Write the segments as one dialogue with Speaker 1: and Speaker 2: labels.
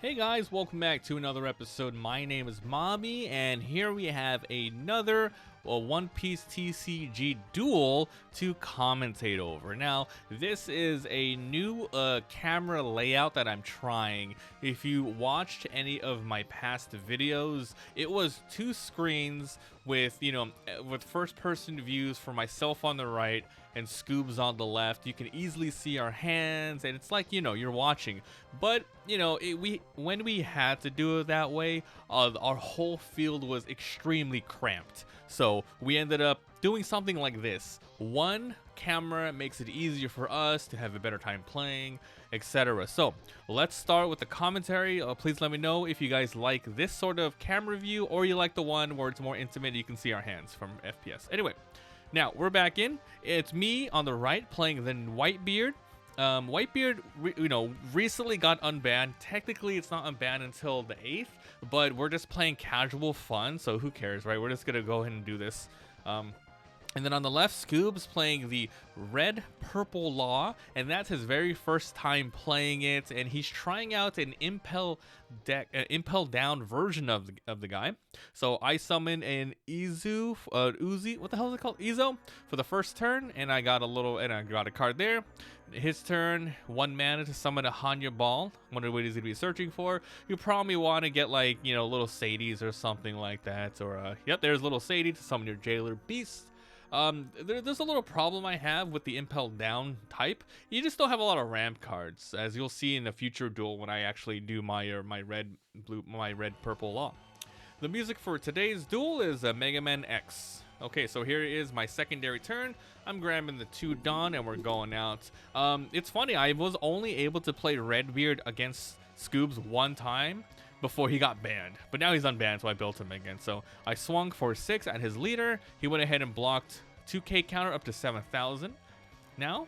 Speaker 1: Hey guys, welcome back to another episode. My name is Mommy, and here we have another One Piece TCG duel to commentate over. Now, this is a new camera layout that I'm trying. If you watched any of my past videos, it was two screens with, with first-person views for myself on the right and Scoobs on the left. You can easily see our hands, and it's like, you're watching. But, when we had to do it that way, our whole field was extremely cramped. So we ended up doing something like this. One camera makes it easier for us to have a better time playing, etc. So let's start with the commentary. Please let me know if you guys like this sort of camera view, or you like the one where it's more intimate, you can see our hands from FPS. Anyway, now we're back in. It's me on the right playing the Whitebeard. Whitebeard, recently got unbanned. Technically, it's not unbanned until the 8th, but we're just playing casual fun, so who cares, right? We're just gonna go ahead and do this. And then on the left, Scoob's playing the red-purple Law, and that's his very first time playing it, and he's trying out an impel down version of the guy. So I summon an Uzi, what the hell is it called? Izo for the first turn, and I got a card there. His turn, 1 mana to summon a Hanya Ball. Wonder what he's gonna be searching for. You probably want to get like, little Sadies or something like that, or yep, there's little Sadie to summon your Jailer Beast. There's a little problem I have with the Impel Down type. You just don't have a lot of ramp cards, as you'll see in a future duel when I actually do my red-purple Law. The music for today's duel is Mega Man X. Okay, so here is my secondary turn. I'm grabbing the 2 Dawn and we're going out. It's funny, I was only able to play Redbeard against Scoobs one time before he got banned, but now he's unbanned, so I built him again. So I swung for 6 at his leader. He went ahead and blocked 2k counter up to 7,000. Now,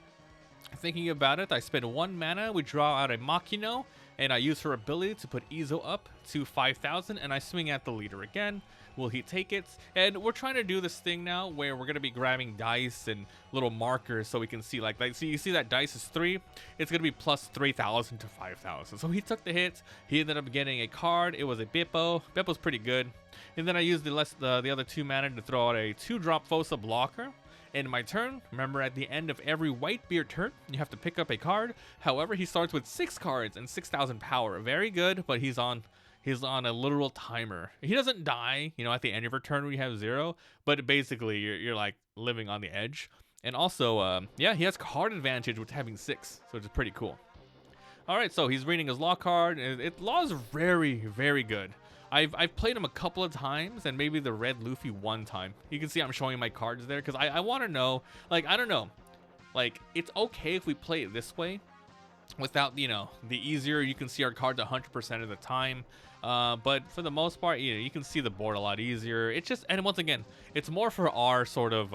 Speaker 1: thinking about it, I spend 1 mana, we draw out a Makino, and I use her ability to put Izo up to 5,000, and I swing at the leader again. Will he take it? And we're trying to do this thing now where we're going to be grabbing dice and little markers so we can see, so you see that dice is 3, it's going to be plus 3,000 to 5,000. So he took the hit, he ended up getting a card, it was a Bippo. Bippo's pretty good. And then I used the other 2 mana to throw out a 2-drop Fosa blocker. In my turn, remember at the end of every Whitebeard turn, you have to pick up a card. However, he starts with 6 cards and 6,000 power. Very good, but he's on a literal timer. He doesn't die, at the end of your turn when you have 0, but basically you're like living on the edge. And also, yeah, he has card advantage with having 6, so it's pretty cool. All right, so he's reading his Law card. Law is very, very good. I've played him a couple of times, and maybe the red Luffy one time. You can see I'm showing my cards there, because I want to know, I don't know. It's okay if we play it this way, without, the easier you can see our cards 100% of the time. But for the most part, you can see the board a lot easier. It's just, and once again, it's more for our sort of,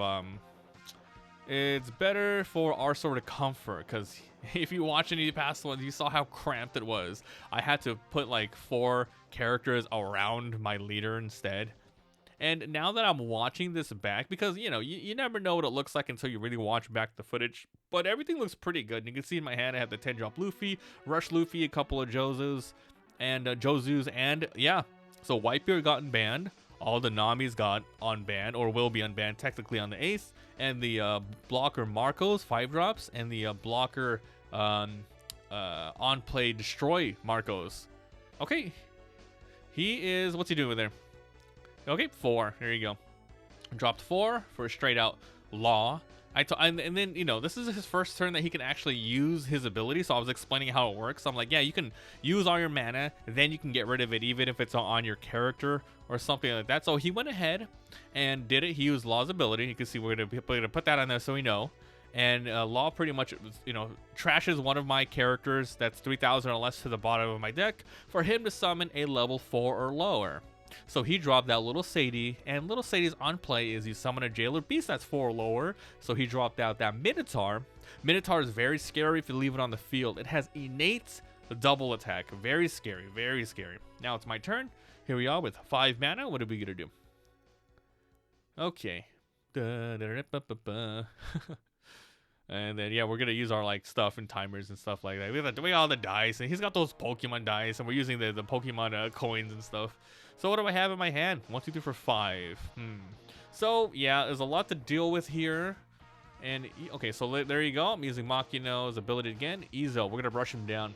Speaker 1: it's better for our sort of comfort, because if you watch any of the past ones, you saw how cramped it was. I had to put like 4 characters around my leader instead. And now that I'm watching this back, because, you never know what it looks like until you really watch back the footage, but everything looks pretty good. You can see in my hand, I have the 10-drop Luffy, Rush Luffy, a couple of Jozus, and yeah. So Whitebeard got unbanned. All the Namis got unbanned, or will be unbanned technically on the 8th. And the blocker Marcos, 5 drops, and the blocker on play Destroy Marcos. Okay. He is, what's he doing there? Okay, 4. There you go. Dropped 4 for a straight out Law. And then, this is his first turn that he can actually use his ability, so I was explaining how it works. I'm like, yeah, you can use all your mana, then you can get rid of it even if it's on your character or something like that. So he went ahead and did it. He used Law's ability. You can see we're gonna put that on there so we know. And Law pretty much, trashes one of my characters that's 3,000 or less to the bottom of my deck for him to summon a level 4 or lower. So he dropped that little Sadie, and little Sadie's on play is you summon a Jailer Beast that's 4 or lower. So he dropped out that Minotaur. Minotaur is very scary if you leave it on the field. It has innate double attack. Very scary, very scary. Now it's my turn. Here we are with 5 mana. What are we gonna do? Okay. And then yeah, we're gonna use our like stuff and timers and stuff like that. We got all the dice, and he's got those Pokemon dice, and we're using the Pokemon coins and stuff. So what do I have in my hand? 1, 2, 3, 4, 5. So yeah, there's a lot to deal with here. And okay, so there you go. I'm using Makino's ability again. Ezo, we're gonna brush him down.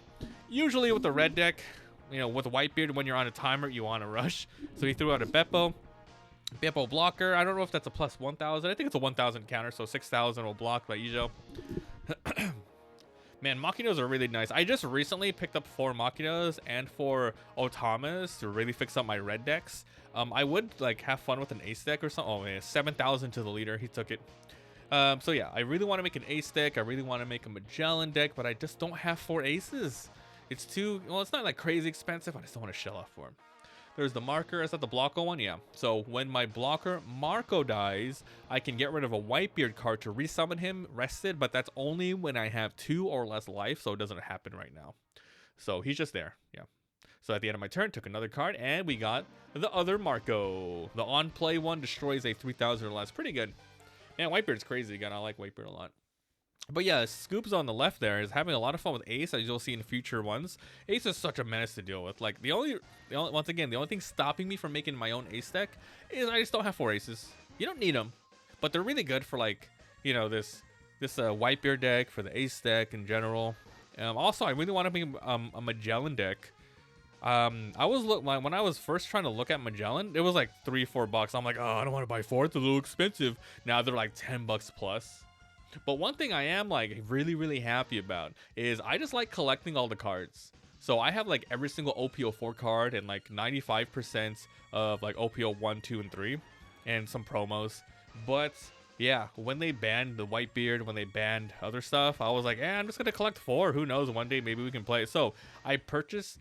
Speaker 1: Usually with the red deck, you know, with Whitebeard, when you're on a timer, you want to rush. So he threw out a Beppo. Beppo blocker. I don't know if that's a plus 1,000. I think it's a 1,000 counter, so 6,000 will block by Izo. Man, Makinos are really nice. I just recently picked up 4 Makinos and 4 Otamas to really fix up my red decks. I would like have fun with an ace deck or something. Oh man, 7,000 to the leader. He took it. So yeah, I really want to make an ace deck. I really want to make a Magellan deck, but I just don't have 4 aces. It's too, well, it's not like crazy expensive. I just don't want to shell out for him. There's the marker. Is that the Blocko one? Yeah. So when my blocker Marco dies, I can get rid of a Whitebeard card to resummon him rested, but that's only when I have 2 or less life, so it doesn't happen right now. So he's just there. Yeah. So at the end of my turn, took another card, and we got the other Marco. The on-play one destroys a 3,000 or less. Pretty good. Man, Whitebeard's crazy again. I like Whitebeard a lot. But yeah, Scoops on the left there is having a lot of fun with Ace, as you'll see in future ones. Ace is such a menace to deal with. Like once again, the only thing stopping me from making my own Ace deck is I just don't have 4 aces. You don't need them, but they're really good for like, you know, this Whitebeard deck, for the Ace deck in general. Also, I really want to make a Magellan deck. When I was first trying to look at Magellan, it was like $3-4. I'm like, oh, I don't want to buy 4. It's a little expensive. Now they're like $10 plus. But one thing I am like really happy about is I just like collecting all the cards. So I have like every single OPO4 card and like 95% of like OPO 1, 2, and 3 and some promos. But yeah, when they banned the Whitebeard, when they banned other stuff, I was like, I'm just going to collect 4. Who knows? One day maybe we can play. So I purchased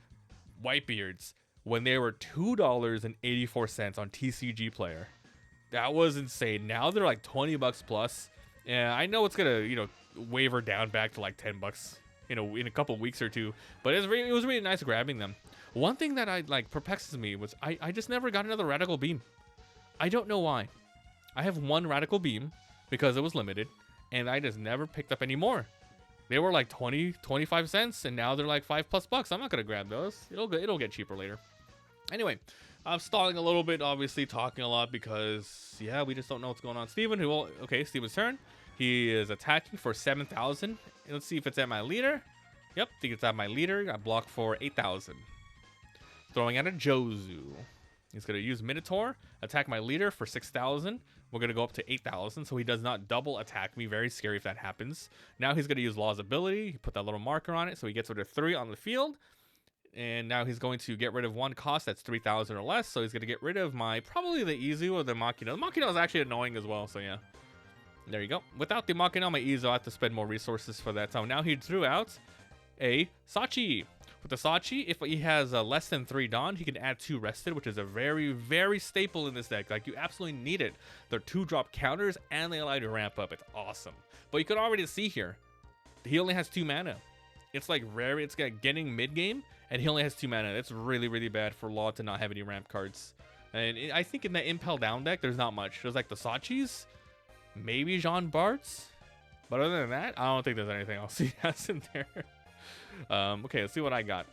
Speaker 1: Whitebeards when they were $2.84 on TCG Player. That was insane. Now they're like $20 plus. Yeah, I know it's gonna, you know, waver down back to like $10, you know, in a couple weeks or 2. But it was really nice grabbing them. One thing that I like perplexes me was I just never got another Radical Beam. I don't know why. I have 1 Radical Beam because it was limited, and I just never picked up any more. They were like 25 cents, and now they're like $5+ I'm not gonna grab those. It'll get cheaper later. Anyway, I'm stalling a little bit, obviously talking a lot because yeah, we just don't know what's going on. Steven's turn. He is attacking for 7,000. Let's see if it's at my leader. Yep, I think it's at my leader. I blocked for 8,000. Throwing out a Jozu. He's gonna use Minotaur, attack my leader for 6,000. We're gonna go up to 8,000, so he does not double attack me. Very scary if that happens. Now he's gonna use Law's ability. He put that little marker on it, so he gets rid of 3 on the field. And now he's going to get rid of 1 cost that's 3,000 or less. So he's going to get rid of probably the Izu or the Makino. The Makino is actually annoying as well. So yeah, there you go. Without the Makino, my Izu, I have to spend more resources for that. So now he drew out a Sachi. With the Sachi, if he has less than 3 Dawn, he can add 2 Rested, which is a very staple in this deck. Like, you absolutely need it. They're 2-drop counters and they allow you to ramp up. It's awesome. But you can already see here, he only has 2 mana. It's like rare. It's getting mid-game. And he only has 2 mana. That's really bad for Law to not have any ramp cards. And I think in the Impel Down deck, there's not much. There's like the Sachis, maybe Jean Bart's. But other than that, I don't think there's anything else he has in there. Okay, let's see what I got.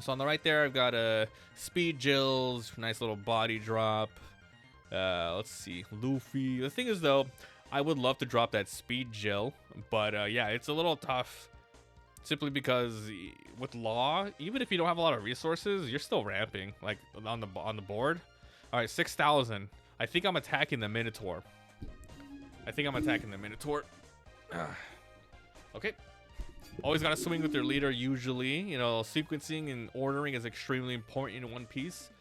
Speaker 1: So on the right there, I've got a Speed Jills, nice little body drop. Let's see, Luffy. The thing is though, I would love to drop that Speed Jill, but yeah, it's a little tough. Simply because with Law, even if you don't have a lot of resources, you're still ramping like on the board. All right, 6,000. I think I'm attacking the Minotaur. Okay. Always gotta swing with your leader. Usually, you know, sequencing and ordering is extremely important in One Piece.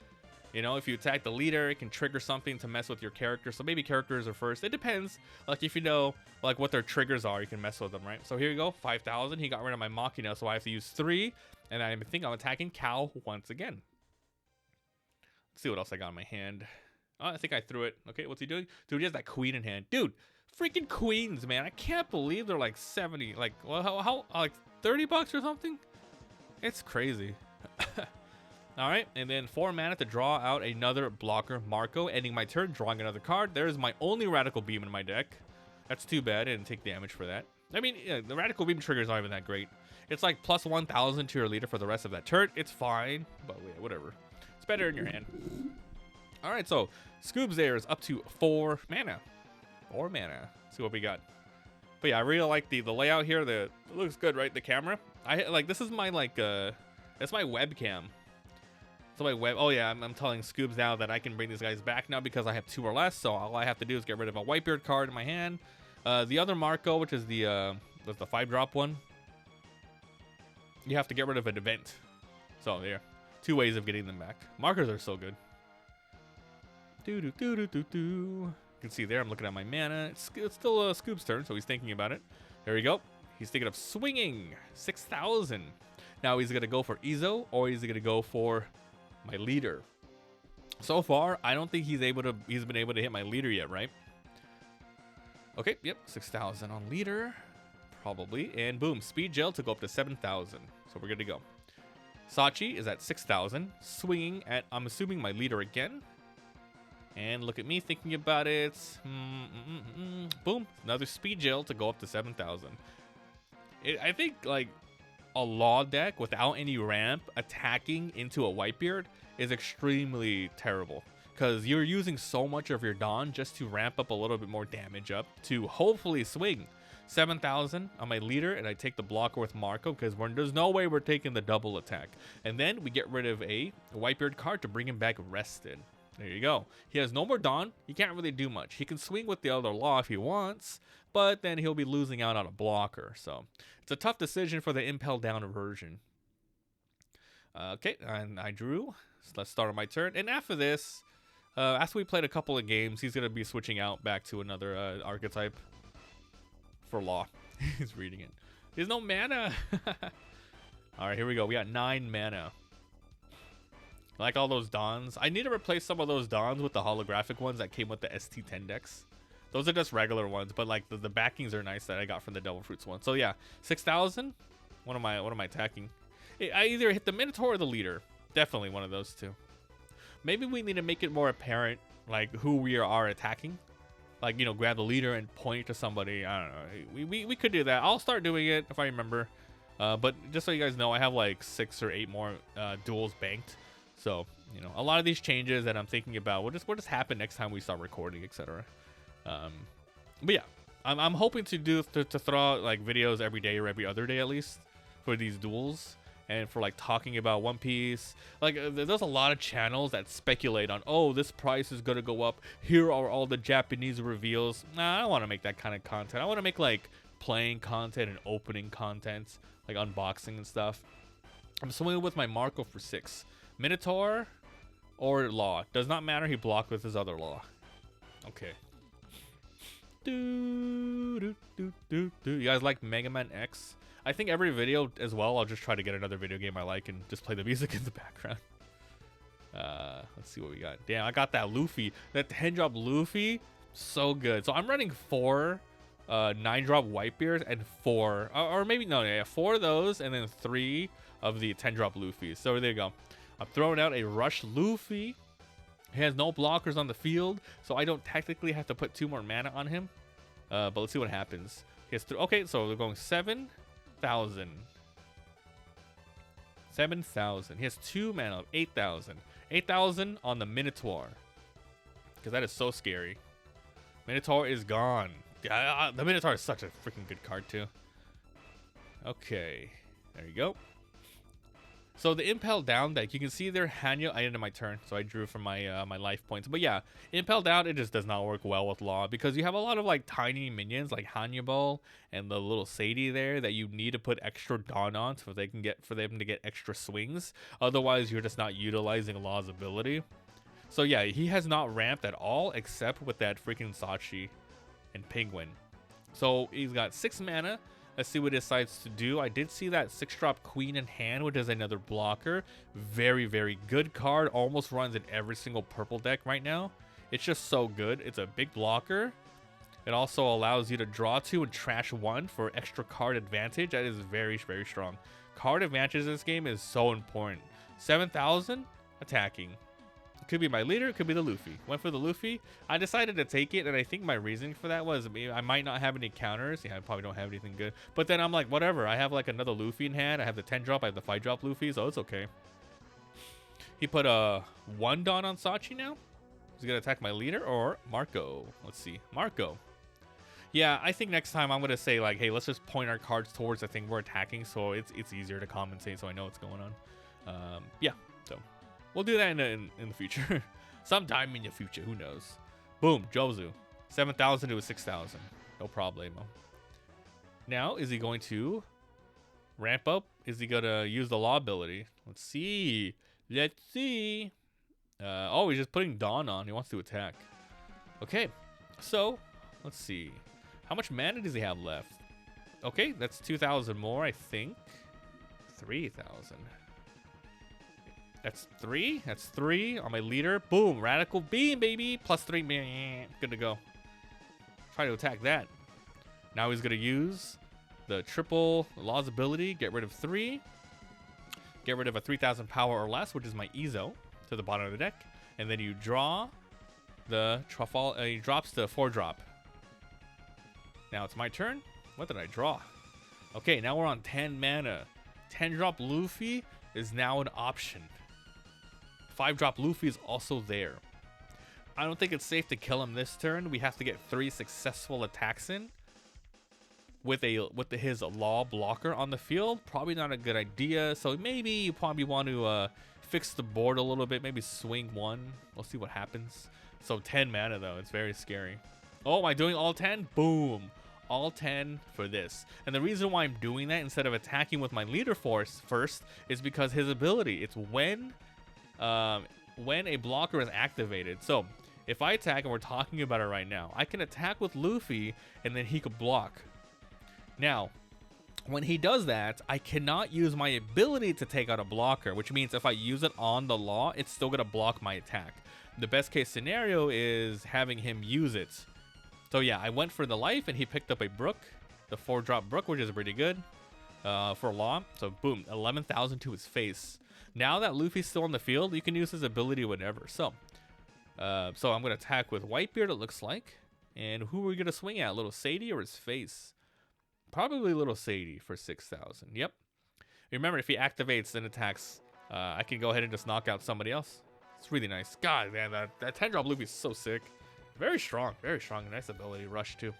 Speaker 1: You know, if you attack the leader, it can trigger something to mess with your character. So maybe characters are first. It depends. Like if you know like what their triggers are, you can mess with them, right? So here you go, 5,000. He got rid of my Machina, so I have to use 3. And I think I'm attacking Cal once again. Let's see what else I got in my hand. Oh, I think I threw it. Okay, what's he doing? Dude, he has that queen in hand. Dude, freaking queens, man. I can't believe they're like 70. Like, well, how like $30 or something? It's crazy. All right, and then 4 mana to draw out another blocker, Marco, ending my turn, drawing another card. There's my only Radical Beam in my deck. That's too bad. I didn't take damage for that. I mean, yeah, the Radical Beam trigger is not even that great. It's like plus 1,000 to your leader for the rest of that turn. It's fine, but yeah, whatever. It's better in your hand. All right, so Scoobs there is up to 4 mana. 4 mana. Let's see what we got. But yeah, I really like the layout here. It looks good, right? The camera. I like this is my like that's my webcam. So my web. Oh yeah, I'm telling Scoobs now that I can bring these guys back now because I have 2 or less. So all I have to do is get rid of a Whitebeard card in my hand. The other Marco, which is the 5-drop one, you have to get rid of an event. So there, 2 ways of getting them back. Markers are so good. You can see there, I'm looking at my mana. It's still Scoob's turn, so he's thinking about it. There we go. He's thinking of swinging 6,000. Now he's gonna go for Izo, or he's gonna go for my leader. So far, I don't think he's been able to hit my leader yet, right? Okay, yep, 6,000 on leader, probably, and boom, speed gel to go up to 7,000. So we're good to go. Sachi is at 6,000, swinging at, I'm assuming, my leader again. And look at me thinking about it. Boom, another speed gel to go up to 7,000. I think like a Law deck without any ramp attacking into a Whitebeard is extremely terrible, because you're using so much of your Dawn just to ramp up a little bit more damage up to hopefully swing 7,000 on my leader, and I take the blocker with Marco because there's no way we're taking the double attack. And then we get rid of a Whitebeard card to bring him back rested. There you go. He has no more Dawn. He can't really do much. He can swing with the other Law if he wants, but then he'll be losing out on a blocker. So it's a tough decision for the Impel Down version. Okay, and I drew. So let's start on my turn. And after this, after we played a couple of games, he's going to be switching out back to another archetype for Law. He's reading it. There's no mana. All right, here we go. We got 9 mana. I like all those Dawns. I need to replace some of those Dawns with the holographic ones that came with the ST10 decks. Those are just regular ones, but like the backings are nice that I got from the Devil Fruits one. So yeah, 6,000. What am I attacking? I either hit the Minotaur or the leader. Definitely one of those two. Maybe we need to make it more apparent like who we are attacking. Like, you know, grab the leader and point to somebody. I don't know. We could do that. I'll start doing it if I remember. But just so you guys know, I have like 6 or 8 more duels banked. So, you know, a lot of these changes that I'm thinking about will just happen next time we start recording, etc. But yeah, I'm hoping to throw out like videos every day or every other day at least for these duels, and for like talking about One Piece. Like there's a lot of channels that speculate on, oh, this price is gonna go up. Here are all the Japanese reveals. Nah, I don't want to make that kind of content. I want to make like playing content and opening content, like unboxing and stuff. I'm swinging with my Marco for 6. Minotaur or Law. Does not matter. He blocked with his other Law. Okay. You guys like Mega Man X? I think every video as well, I'll just try to get another video game I like and just play the music in the background. Let's see what we got. Damn, I got that Luffy. That 10-drop Luffy. So good. So I'm running 4 9-drop Whitebeards and 4, or maybe, no, yeah, 4 of those and then 3 of the 10-drop Luffy. So there you go. I'm throwing out a Rush Luffy. He has no blockers on the field, so I don't technically have to put 2 more mana on him. But let's see what happens. He has okay, so we're going 7,000. 7,000. He has 2 mana of 8,000. 8,000 on the Minotaur, because that is so scary. Minotaur is gone. Yeah, the Minotaur is such a freaking good card too. Okay, there you go. So the Impel Down deck, you can see there, Hanyo, I ended my turn, so I drew from my my life points. But yeah, Impel Down, it just does not work well with Law, because you have a lot of like tiny minions like Hannibal and the little Sadie there that you need to put extra Dawn on so for them to get extra swings. Otherwise, you're just not utilizing Law's ability. So yeah, he has not ramped at all except with that freaking Sachi and Penguin. So he's got 6 mana. Let's see what he decides to do. I did see that 6-drop Queen in hand, which is another blocker. Very, very good card. Almost runs in every single purple deck right now. It's just so good. It's a big blocker. It also allows you to draw 2 and trash 1 for extra card advantage. That is very, very strong. Card advantage in this game is so important. 7,000 attacking. Could be my leader, it could be the Luffy. Went for the Luffy. I decided to take it, and I think my reasoning for that was I might not have any counters. Yeah, I probably don't have anything good. But then I'm like, whatever. I have like another Luffy in hand. I have the 10 drop, I have the 5 drop Luffy, so it's okay. He put a 1 Dawn on Sachi now. He's gonna attack my leader or Marco. Let's see. Marco. Yeah, I think next time I'm gonna say like, hey, let's just point our cards towards the thing we're attacking, so it's easier to compensate, so I know what's going on. Yeah, so we'll do that in the future. Sometime in the future, who knows. Boom, Jozu. 7,000 to a 6,000. No problemo. Now, is he going to ramp up? Is he gonna use the Law ability? Let's see. Let's see. Oh, he's just putting Dawn on. He wants to attack. Okay, so let's see. How much mana does he have left? Okay, that's 2,000 more, I think. 3,000. That's 3. That's 3 on my leader. Boom, Radical Beam, baby. Plus 3. Good to go. Try to attack that. Now he's gonna use the triple Law's ability. Get rid of 3. Get rid of a 3,000 power or less, which is my Ezo, to the bottom of the deck. And then you draw the Truffle. He drops the 4 drop. Now it's my turn. What did I draw? Okay, now we're on 10 mana. 10 drop Luffy is now an option. 5 drop Luffy is also there. I don't think it's safe to kill him this turn. We have to get 3 successful attacks in with his Law blocker on the field. Probably not a good idea. So maybe you probably want to fix the board a little bit. Maybe swing 1. We'll see what happens. So 10 mana though. It's very scary. Oh, am I doing all 10? Boom. All 10 for this. And the reason why I'm doing that instead of attacking with my leader force first is because his ability. It's when a blocker is activated. So if I attack, and we're talking about it right now, I can attack with Luffy and then he could block. Now, when he does that, I cannot use my ability to take out a blocker, which means if I use it on the Law, it's still gonna block my attack. The best case scenario is having him use it. So yeah, I went for the life and he picked up a Brook, the 4 drop Brook, which is pretty good for Law. So boom, 11,000 to his face. Now that Luffy's still on the field, you can use his ability whenever. So I'm gonna attack with Whitebeard, it looks like. And who are we gonna swing at? Little Sadie or his face? Probably Little Sadie for 6,000. Yep. Remember, if he activates and attacks, I can go ahead and just knock out somebody else. It's really nice. God, man, that 10 drop Luffy is so sick. Very strong, very strong. Nice ability, rush too.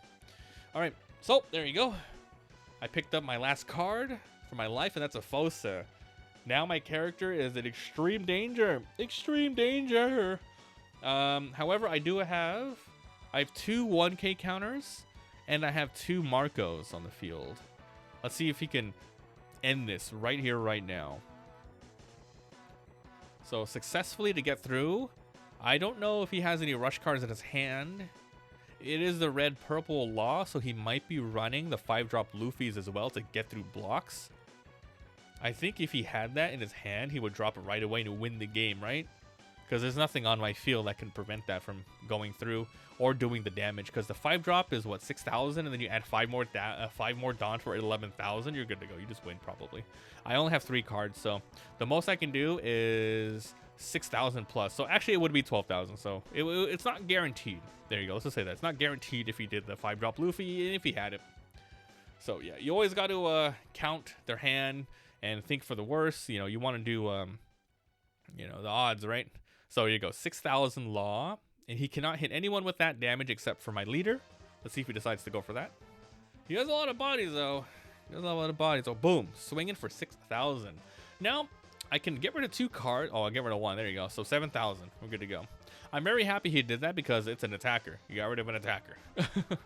Speaker 1: All right, so there you go. I picked up my last card for my life, and that's a Fosa. Now my character is in extreme danger. Extreme danger. However, I have 2 1K counters, and I have 2 Marcos on the field. Let's see if he can end this right here, right now. So successfully to get through. I don't know if he has any rush cards in his hand. It is the red-purple Law, so he might be running the 5 drop Luffy's as well to get through blocks. I think if he had that in his hand, he would drop it right away to win the game, right? Because there's nothing on my field that can prevent that from going through or doing the damage. Because the 5 drop is what, 6,000, and then you add 5 more Dawn for 11,000. You're good to go. You just win probably. I only have 3 cards, so the most I can do is 6,000 plus. So actually, it would be 12,000. So it's not guaranteed. There you go. Let's just say that it's not guaranteed if he did the 5 drop Luffy and if he had it. So yeah, you always got to count their hand and think for the worst. You know, you want to do the odds, right? So here you go, 6,000 Law, and he cannot hit anyone with that damage except for my leader. Let's see if he decides to go for that. He has a lot of bodies though. He has a lot of bodies. So boom, swinging for 6,000. Now I can get rid of 2 cards. Oh, I'll get rid of 1. There you go. So 7,000. We're good to go. I'm very happy he did that because it's an attacker. You got rid of an attacker for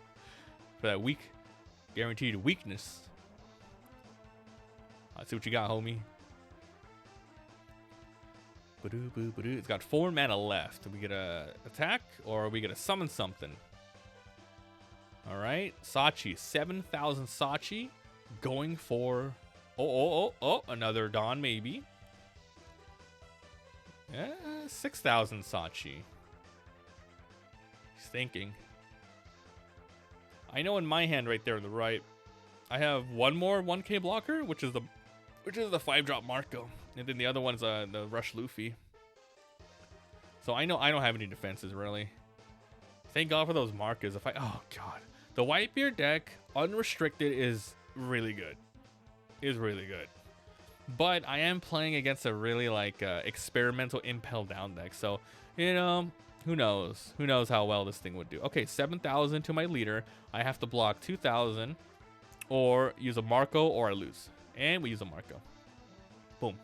Speaker 1: that guaranteed weakness. Let's see what you got, homie. It's got 4 mana left. Are we gonna attack or are we gonna summon something? All right, Sachi, 7,000 Sachi, going for another Dawn maybe. 6,000 Sachi. He's thinking. I know in my hand right there on the right, I have 1 more 1K blocker, which is the 5 drop Marco. And then the other one's the Rush Luffy. So I know I don't have any defenses really. Thank God for those markers. If I, oh God, the Whitebeard deck unrestricted is really good. Is really good. But I am playing against a really like experimental impel down deck. So, you know, who knows? Who knows how well this thing would do? Okay, 7,000 to my leader. I have to block 2,000 or use a Marco or I lose. And we use a Marco. Boom.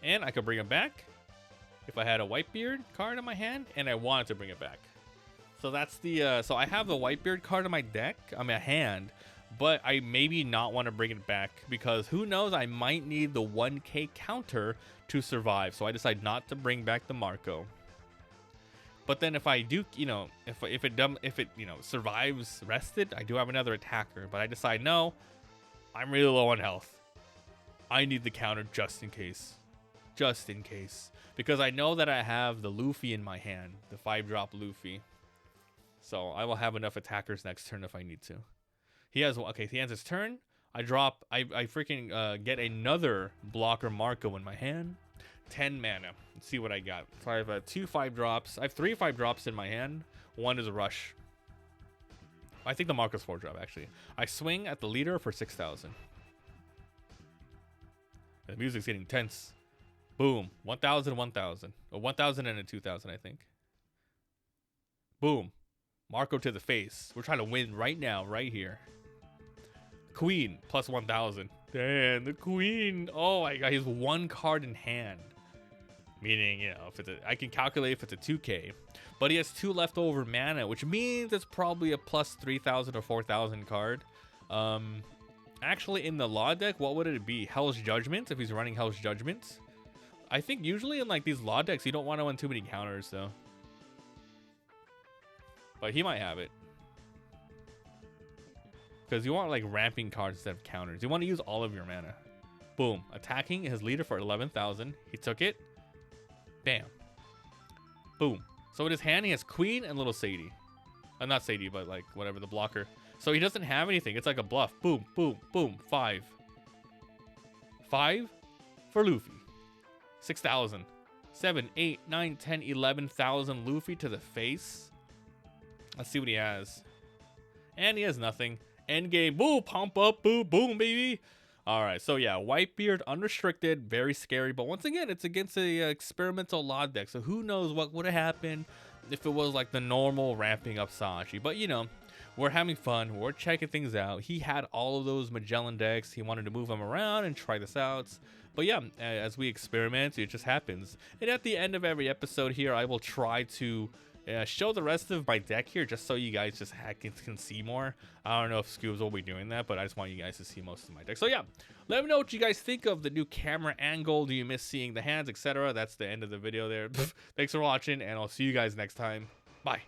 Speaker 1: And I could bring it back if I had a Whitebeard card in my hand and I wanted to bring it back. So that's the, so I have the Whitebeard card in my deck, I mean, hand, but I maybe not want to bring it back because who knows, I might need the 1k counter to survive. So I decide not to bring back the Marco. But then if I do, you know, if it you know, survives rested, I do have another attacker, but I decide no, I'm really low on health. I need the counter just in case. Just in case. Because I know that I have the Luffy in my hand, the 5-drop Luffy. So I will have enough attackers next turn if I need to. He has, okay, he ends his turn. I drop, I freaking get another blocker Marco in my hand. 10 mana. Let's see what I got. So I have 2 5-drops. I have 3 5-drops in my hand. 1 is a rush. I think the Marco's 4-drop actually. I swing at the leader for 6,000. The music's getting tense. Boom. 1,000, 1,000. Or 1,000 and a 2,000, I think. Boom. Marco to the face. We're trying to win right now, right here. Queen, plus 1,000. Damn, the queen. Oh my god, he has 1 card in hand. Meaning, you know, if it's I can calculate if it's a 2k. But he has 2 leftover mana, which means it's probably a plus 3,000 or 4,000 card. Actually, in the Law deck, what would it be? Hell's Judgment, if he's running Hell's Judgment. I think usually in like these Law decks, you don't want to run too many counters, though. But he might have it. Because you want like ramping cards instead of counters. You want to use all of your mana. Boom. Attacking his leader for 11,000. He took it. Bam. Boom. So in his hand, he has Queen and Little Sadie. Not Sadie, but like whatever, the blocker. So he doesn't have anything. It's like a bluff. Boom, boom, boom. 5. 5 for Luffy. 6,000. 7, 8, 9, 10, 11,000 Luffy to the face. Let's see what he has. And he has nothing. End game. Boo, pump up. Boo, boom, baby. All right. So yeah, Whitebeard, unrestricted, very scary. But once again, it's against a experimental Law deck. So who knows what would have happened if it was like the normal ramping up Sashi. But you know, we're having fun. We're checking things out. He had all of those Magellan decks. He wanted to move them around and try this out. But yeah, as we experiment, it just happens. And at the end of every episode here, I will try to show the rest of my deck here just so you guys just can see more. I don't know if Scoobs will be doing that, but I just want you guys to see most of my deck. So yeah, let me know what you guys think of the new camera angle. Do you miss seeing the hands, etc.? That's the end of the video there. Thanks for watching, and I'll see you guys next time. Bye.